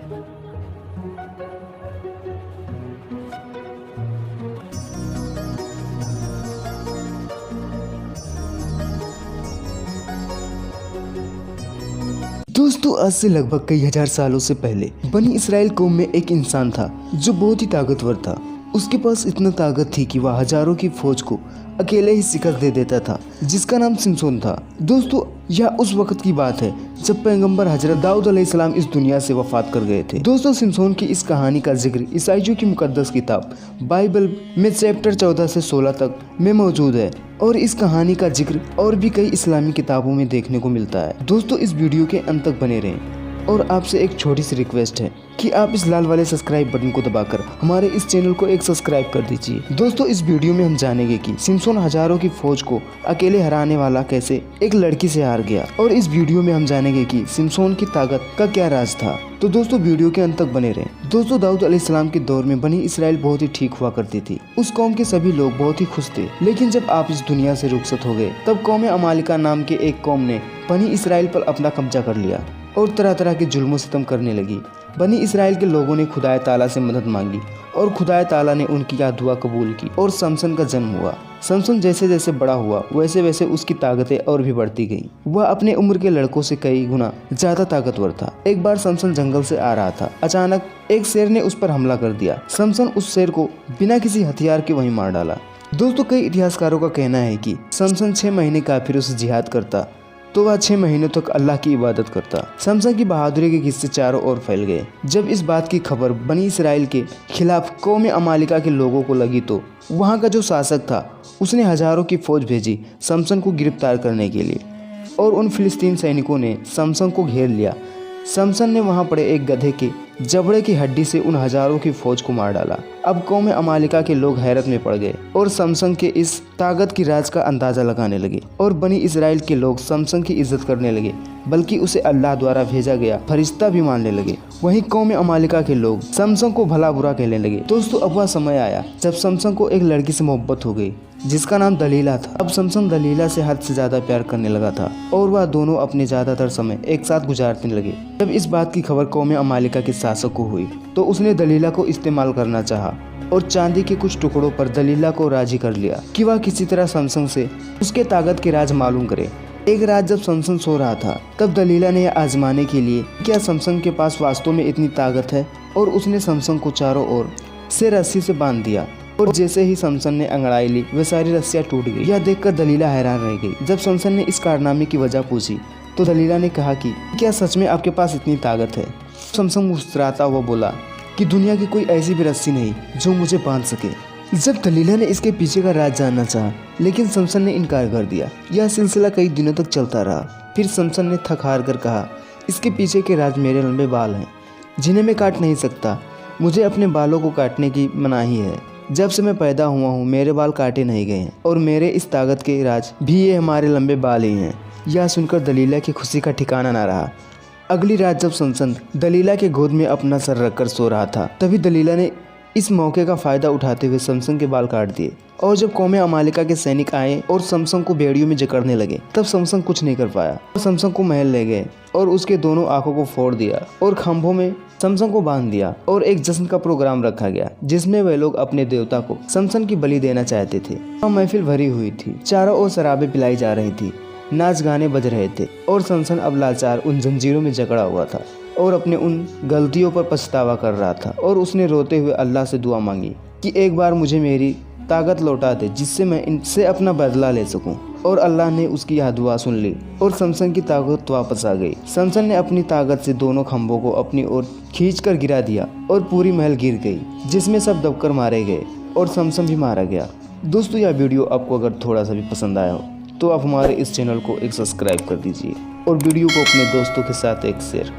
दोस्तों, आज से लगभग कई हजार सालों से पहले बनी इसराइल कौम में एक इंसान था जो बहुत ही ताकतवर था। उसके पास इतना ताकत थी कि वह हजारों की फौज को अकेले ही शिकस्त दे देता था, जिसका नाम सिमसोन था। दोस्तों, यह उस वक्त की बात है जब पैगंबर हजरत दाऊद अलैहिस्सलाम इस दुनिया से वफात कर गए थे। दोस्तों, सिमसोन की इस कहानी का जिक्र ईसाइयों की मुकद्दस किताब बाइबल में चैप्टर 14 से 16 तक में मौजूद है और इस कहानी का जिक्र और भी कई इस्लामी किताबों में देखने को मिलता है। दोस्तों, इस वीडियो के अंत तक बने रहें और आपसे एक छोटी सी रिक्वेस्ट है कि आप इस लाल वाले सब्सक्राइब बटन को दबाकर हमारे इस चैनल को एक सब्सक्राइब कर दीजिए। दोस्तों, इस वीडियो में हम जानेंगे कि सिमसोन हजारों की फौज को अकेले हराने वाला कैसे एक लड़की से हार गया, और इस वीडियो में हम जानेंगे कि सिमसोन की ताकत का क्या राज था। तो दोस्तों, वीडियो के अंत तक बने रहें। दोस्तों, दाऊद अलैहिस्सलाम के दौर में बनी इसराइल बहुत ही ठीक हुआ करती थी। उस कौम के सभी लोग बहुत ही खुश थे। लेकिन जब आप इस दुनिया से रुखसत हो गए, तब कौम अमालिका नाम के एक कौम ने बनी इसराइल पर अपना कब्जा कर लिया और तरह तरह के जुल्म सितम करने लगी। बनी इसराइल के लोगों ने खुदाए ताला से मदद मांगी और खुदाए ताला ने उनकी यह दुआ कबूल की और समसन का जन्म हुआ। समसन जैसे जैसे बड़ा हुआ, वैसे वैसे उसकी ताकतें और भी बढ़ती गईं। वह अपने उम्र के लड़कों से कई गुना ज्यादा ताकतवर था। एक बार समसन जंगल से आ रहा था। अचानक एक शेर ने उस पर हमला कर दिया। समसन उस शेर को बिना किसी हथियार के वहीं मार डाला। दोस्तों, कई इतिहासकारों का कहना है कि समसन 6 महीने काफिरों से जिहाद करता तो वह 6 महीनों तक अल्लाह की इबादत करता। समसन की बहादुरी के किस्से चारों ओर फैल गए। जब इस बात की खबर बनी इसराइल के खिलाफ कौम अमालिका के लोगों को लगी तो वहाँ का जो शासक था उसने हजारों की फौज भेजी समसन को गिरफ्तार करने के लिए, और उन फिलिस्तीन सैनिकों ने समसन को घेर लिया। समसन ने वहाँ पड़े एक गधे के जबड़े की हड्डी से उन हजारों की फौज को मार डाला। अब कौम अमालिका के लोग हैरत में पड़ गए और समसन के इस ताकत की राज का अंदाजा लगाने लगे, और बनी इसराइल के लोग समसन की इज्जत करने लगे, बल्कि उसे अल्लाह द्वारा भेजा गया फरिश्ता भी मानने लगे। वहीं कौम अमालिका के लोग समसन को भला बुरा कहने लगे। दोस्तों, अब वह समय आया जब समसन को एक लड़की से मोहब्बत हो गई जिसका नाम दलीला था। अब समसन दलीला से हद से ज्यादा प्यार करने लगा था और वह दोनों अपने ज्यादातर समय एक साथ गुजारने लगे। जब इस बात की खबर कौम अमालिका के शासक को हुई तो उसने दलीला को इस्तेमाल करना चाहा और चांदी के कुछ टुकड़ों पर दलीला को राजी कर लिया कि वह किसी तरह समसन से उसके ताकत के राज मालूम करे। एक रात जब समसन सो रहा था, तब दलीला ने यह आजमाने के लिए क्या समसन के पास वास्तव में इतनी ताकत है, और उसने समसन को चारों ओर से रस्सी से बांध दिया, और जैसे ही समसन ने अंगड़ाई ली वे सारी रस्सियां टूट गई। यह देखकर दलीला हैरान रह गई। जब समसन ने इस कारनामे की वजह पूछी तो दलीला ने कहा कि क्या सच में आपके पास इतनी ताकत है? समसन मुस्कुराता हुआ बोला कि दुनिया की कोई ऐसी भी रस्सी नहीं जो मुझे बांध सके। जब दलीला ने इसके पीछे का राज जानना चाहा, लेकिन समसन ने इनकार कर दिया। यह सिलसिला कई दिनों तक चलता रहा। फिर समसन ने थक हार कर कहा, इसके पीछे के राज मेरे लंबे बाल हैं जिन्हें मैं काट नहीं सकता। मुझे अपने बालों को काटने की मनाही है। जब से मैं पैदा हुआ हूँ मेरे बाल काटे नहीं गए हैं, और मेरे इस ताकत के राज भी ये हमारे लंबे बाल ही हैं। यह सुनकर दलीला की खुशी का ठिकाना ना रहा। अगली रात जब समसन दलीला के गोद में अपना सर रखकर सो रहा था, तभी दलीला ने इस मौके का फायदा उठाते हुए समसन के बाल काट दिए। और जब कौम अमालिका के सैनिक आए और समसन को बेड़ियों में जकड़ने लगे, तब समसन कुछ नहीं कर पाया। समसन को महल ले गए और उसके दोनों आंखों को फोड़ दिया और खंभों में समसन को बांध दिया, और एक जश्न का प्रोग्राम रखा गया जिसमें वे लोग अपने देवता को समसन की बलि देना चाहते थे। वहाँ महफिल भरी हुई थी, चारों ओर शराबें पिलाई जा रही थी, नाच गाने बज रहे थे, और समसन अब लाचार उन जंजीरों में जकड़ा हुआ था और अपने उन गलतियों पर पछतावा कर रहा था। और उसने रोते हुए अल्लाह से दुआ मांगी कि एक बार मुझे मेरी ताकत लौटा दे जिससे मैं इनसे अपना बदला ले सकूं। और अल्लाह ने उसकी यह दुआ सुन ली और समसन की ताकत वापस आ गई। समसन ने अपनी ताकत से दोनों खंभों को अपनी ओर खींचकर गिरा दिया और पूरी महल गिर गई, जिसमें सब दबकर मारे गए और समसन भी मारा गया। दोस्तों, यह वीडियो आपको अगर थोड़ा सा भी पसंद आया हो तो आप हमारे इस चैनल को एक सब्सक्राइब कर दीजिए और वीडियो को अपने दोस्तों के साथ एक शेयर